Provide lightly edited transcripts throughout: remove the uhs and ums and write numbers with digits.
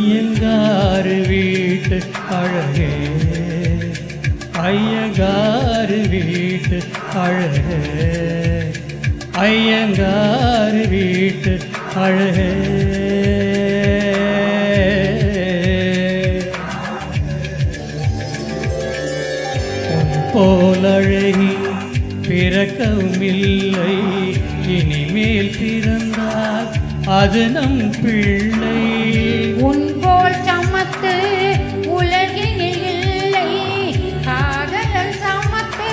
ஐயங்காறு வீட்டு அழகே, ஐயங்காறு வீட்டு அழகே, ஐயங்காறு வீட்டு அழகே. போலழகி பிறக்கவும் இல்லை, இனிமேல் பிறந்தால் அது நம் பிள்ளை. உன் போல் சமத்து உலகினில் இல்லை, காதல் சமத்து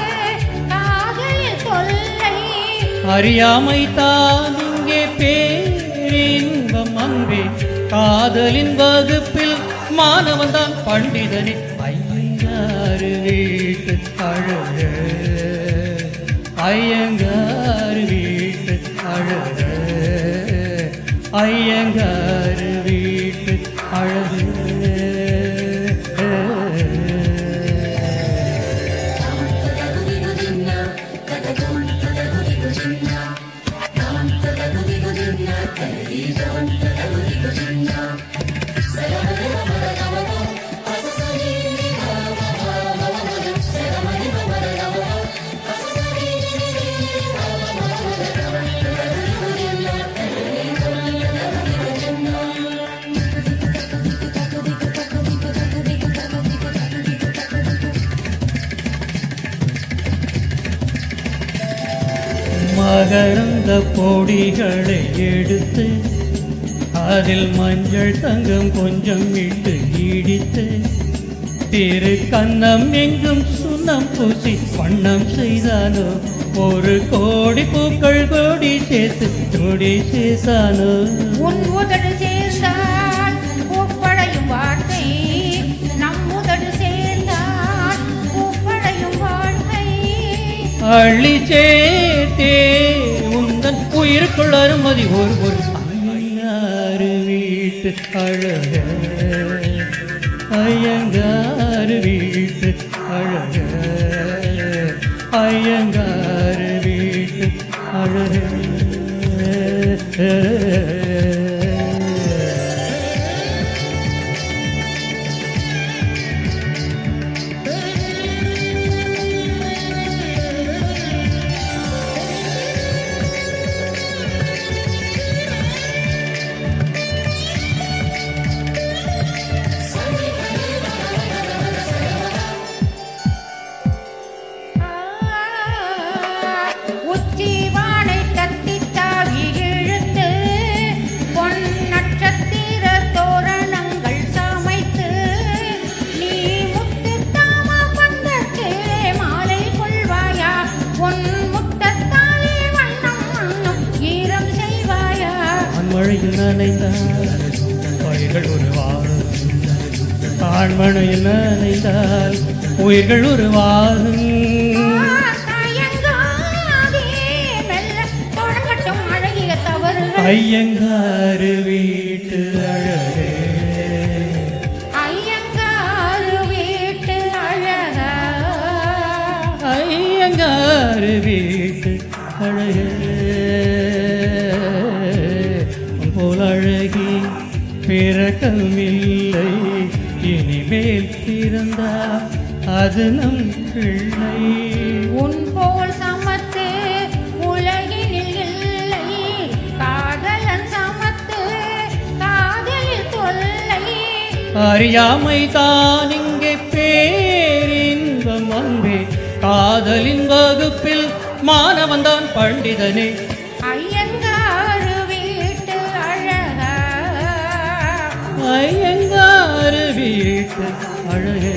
காதலில் தொல்லை. அறியாமை தான் இங்கே பேரின்பம் அன்பே, காதலின் வகுப்பில் மாணவன் தான் பண்டிதனே. ஐயங்காறு வீட்டு அழகே, ஐயங்காறு வீட்டு அழகே, ஐயங்காறு வீட்டு அழகே. மகரந்த பொடிகளை எடுத்து அதில் மஞ்சள் தங்கம் கொஞ்சம் இட்டு இடித்து திரு கண்ணம் எங்கும் சுண்ணம் பூசி வண்ணம் செய்தானோ. ஒரு கோடி பூக்கள் கோடி சேர்த்து கோடி சேர்த்தானோ. உன் உதடு சேர்ந்தால் பூப்படையும் வாழ்க்கை, நம் உதடு சேர்ந்தால் பூப்படையும் வாழ்க்கை. அள்ளி சேர்த்தே உந்தன் உயிருக்குள் அருமதி ஒரு ஒரு. ஐயங்காறு வீட்டு அழகே, ஐயங்காறு வீட்டு அழகே, ஐயங்காறு வீட்டு அழகே. மழையில் நனைந்தால் பயிர்கள் உருவாகும், ஆண்மழையில் நனைந்தால் உயிர்கள் உருவாகும். ஐயங்காறு வீட்டு அழகே, ஐயங்காறு வீட்டு அழகா, ஐயங்காறு வீட்டு அழகே. போல் அழகி பிறக்கவும் இல்லை, இனிமேல் பிறந்தால் அது நம் பிள்ளை. உன் போல் சமத்து உலகினில் இல்லை, காதலன் சமத்து காதலில் தொல்லை. அறியாமை தான் இங்கே பேரின்பம் அன்பே, காதலின் வகுப்பில் மாணவன் தான் பண்டிதனே. ஐயங்காறு வீட்டு அழகா, ஐயங்காறு வீட்டு அழகே.